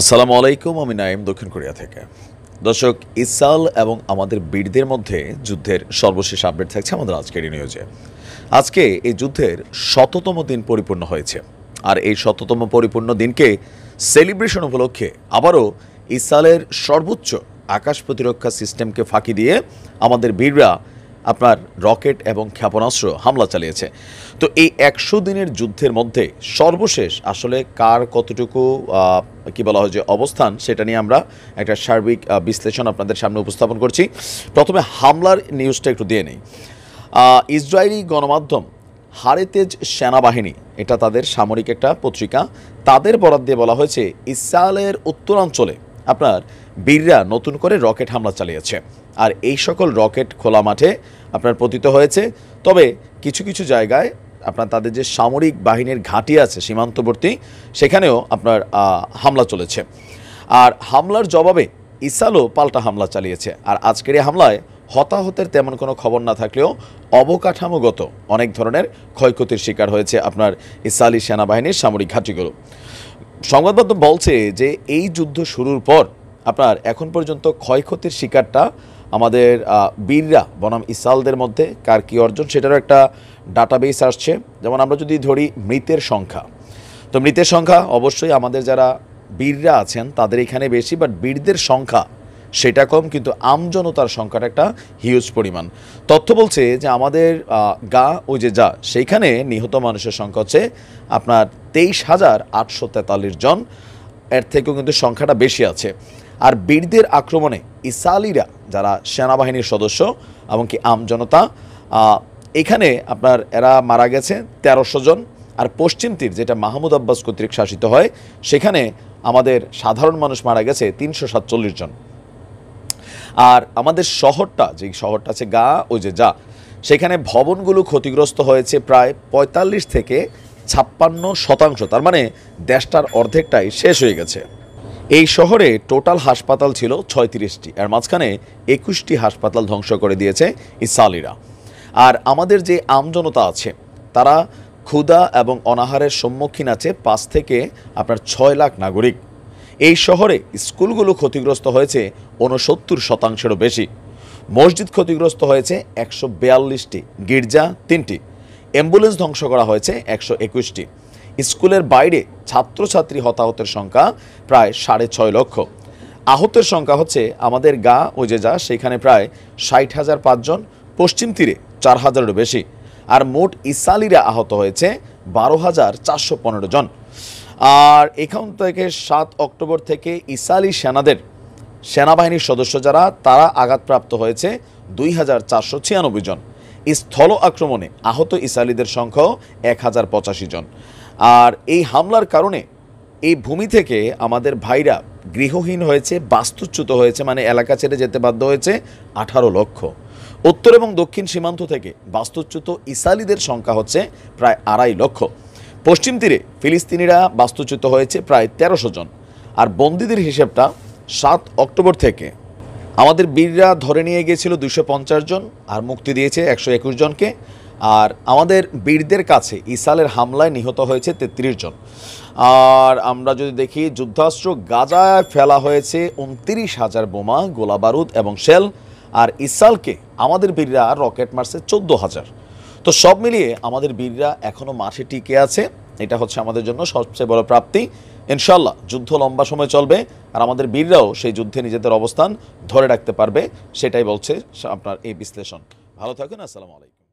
আসসালামু আলাইকুম, আমি নাইম দক্ষিণ কোরিয়া থেকে। দর্শক, ইসরায়েল এবং আমাদের বীরদের মধ্যে যুদ্ধের সর্বশেষ আপডেট থাকছে আমাদের আজকের এই নিউজে। আজকে এই যুদ্ধের ১০০তম দিন পরিপূর্ণ হয়েছে, আর এই ১০০তম পরিপূর্ণ দিনকে সেলিব্রেশন উপলক্ষে আবারও ইসরায়েলের সর্বোচ্চ আকাশ প্রতিরক্ষা সিস্টেমকে ফাঁকি দিয়ে আমাদের বীররা আপনার রকেট এবং ক্ষেপণাস্ত্র হামলা চালিয়েছে। তো এই ১০০ দিনের যুদ্ধের মধ্যে সর্বশেষ আসলে কার কতটুকু কি বলা হয় যে অবস্থান, সেটা নিয়ে আমরা একটা সার্বিক বিশ্লেষণ আপনাদের সামনে উপস্থাপন করছি। প্রথমে হামলার নিউজটা একটু দিয়ে নেই। ইসরায়েলি গণমাধ্যম হারেতেজ সেনাবাহিনী, এটা তাদের সামরিক একটা পত্রিকা, তাদের বরাত দিয়ে বলা হয়েছে ইসরায়েলের উত্তরাঞ্চলে আপনার বীররা নতুন করে রকেট হামলা চালিয়েছে, আর এই সকল রকেট খোলা মাঠে আপনার পতিত হয়েছে। তবে কিছু কিছু জায়গায় আপনার তাদের যে সামরিক বাহিনীর ঘাঁটি আছে সীমান্তবর্তী, সেখানেও আপনার হামলা চলেছে। আর হামলার জবাবে ইসরায়েলও পাল্টা হামলা চালিয়েছে। আর আজকের এই হামলায় হতাহতের তেমন কোনো খবর না থাকলেও অবকাঠামোগত অনেক ধরনের ক্ষয়ক্ষতির শিকার হয়েছে আপনার ইসরায়েলি সেনাবাহিনীর সামরিক ঘাঁটিগুলো। সংবাদ মাধ্যম বলছে যে এই যুদ্ধ শুরুর পর আপনার এখন পর্যন্ত ক্ষয়ক্ষতির শিকারটা আমাদের বীররা বনাম ইসরায়েলদের মধ্যে কার কী অর্জন, সেটারও একটা ডাটাবেস আসছে। যেমন আমরা যদি ধরি মৃতের সংখ্যা, তো মৃতের সংখ্যা অবশ্যই আমাদের যারা বীররা আছেন তাদের এখানে বেশি, বাট বীরদের সংখ্যা সেটা কম, কিন্তু আমজনতার সংখ্যাটা একটা হিউজ পরিমাণ। তথ্য বলছে যে আমাদের গা ওই যে যা সেইখানে নিহত মানুষের সংখ্যা হচ্ছে আপনার ২৩,৮৪৩ জন, এর থেকেও কিন্তু সংখ্যাটা বেশি আছে। আর বীরদের আক্রমণে ইসরায়েলিরা যারা সেনাবাহিনীর সদস্য এমনকি আমজনতা, এখানে আপনার এরা মারা গেছে ১৩০০ জন। আর পশ্চিম তীর, যেটা মাহমুদ আব্বাস কর্তৃক শাসিত হয়, সেখানে আমাদের সাধারণ মানুষ মারা গেছে ৩৪৭ জন। আর আমাদের শহরটা, যে শহরটা আছে গা ওই যে যা, সেখানে ভবনগুলো ক্ষতিগ্রস্ত হয়েছে প্রায় ৪৫ থেকে ৫৬%। তার মানে দেশটার অর্ধেকটাই শেষ হয়ে গেছে। এই শহরে টোটাল হাসপাতাল ছিল ৩৬টি, আর মাঝখানে ২১টি হাসপাতাল ধ্বংস করে দিয়েছে ইসরায়েলিরা। আর আমাদের যে আমজনতা আছে তারা ক্ষুধা এবং অনাহারের সম্মুখীন আছে ৫ থেকে আপনার ৬ লাখ নাগরিক। এই শহরে স্কুলগুলো ক্ষতিগ্রস্ত হয়েছে ৬৯%-এরও বেশি, মসজিদ ক্ষতিগ্রস্ত হয়েছে ১৪২টি, গির্জা ৩টি, অ্যাম্বুলেন্স ধ্বংস করা হয়েছে ১২১টি। স্কুলের বাইরে ছাত্রছাত্রী হতাহতের সংখ্যা প্রায় ৬.৫ লক্ষ। আহতের সংখ্যা হচ্ছে আমাদের গা ওই যে যা সেখানে প্রায় ৬০,০০০ জন, পশ্চিম তীরে ৪,০০০-এরও বেশি। আর মোট ইসরায়েলিরা আহত হয়েছে ১২,৪১৫ জন। আর এখান থেকে ৭ অক্টোবর থেকে ইসরায়েলি সেনাবাহিনীর সদস্য যারা তারা আঘাতপ্রাপ্ত হয়েছে ২,৪৯৬ জন। স্থল আক্রমণে আহত ইসরায়েলিদের সংখ্যাও ১,০৮৫ জন। আর এই হামলার কারণে এই ভূমি থেকে আমাদের ভাইরা গৃহহীন হয়েছে, বাস্তুচ্যুত হয়েছে, মানে এলাকা ছেড়ে যেতে বাধ্য হয়েছে ১৮ লক্ষ। উত্তর এবং দক্ষিণ সীমান্ত থেকে বাস্তুচ্যুত ইসরায়েলিদের সংখ্যা হচ্ছে প্রায় ২.৫ লক্ষ। পশ্চিম তীরে ফিলিস্তিনিরা বাস্তুচ্যুত হয়েছে প্রায় ১৩০০ জন। আর বন্দীদের হিসেবটা ৭ অক্টোবর থেকে আমাদের বীররা ধরে নিয়ে গিয়েছিল ২৫০ জন, আর মুক্তি দিয়েছে ১২১ জনকে। আর আমাদের বীরদের কাছে ইসরায়েলের হামলায় নিহত হয়েছে ৩৩ জন। আর আমরা যদি দেখি যুদ্ধাস্ত্র গাজায় ফেলা হয়েছে ২৯,০০০ বোমা, গোলা বারুদ এবং শেল। আর ইসরায়েলকে আমাদের বীররা রকেট মারছে ১৪,০০০। তো সব মিলিয়ে আমাদের বীররা এখনও মাঠে টিকে আছে, এটা হচ্ছে আমাদের জন্য সবচেয়ে বড় প্রাপ্তি। ইনশাল্লাহ যুদ্ধ লম্বা সময় চলবে, আর আমাদের বীররাও সেই যুদ্ধে নিজেদের অবস্থান ধরে রাখতে পারবে, সেটাই বলছে আপনার এই বিশ্লেষণ। ভালো থাকুন, আসসালামু আলাইকুম।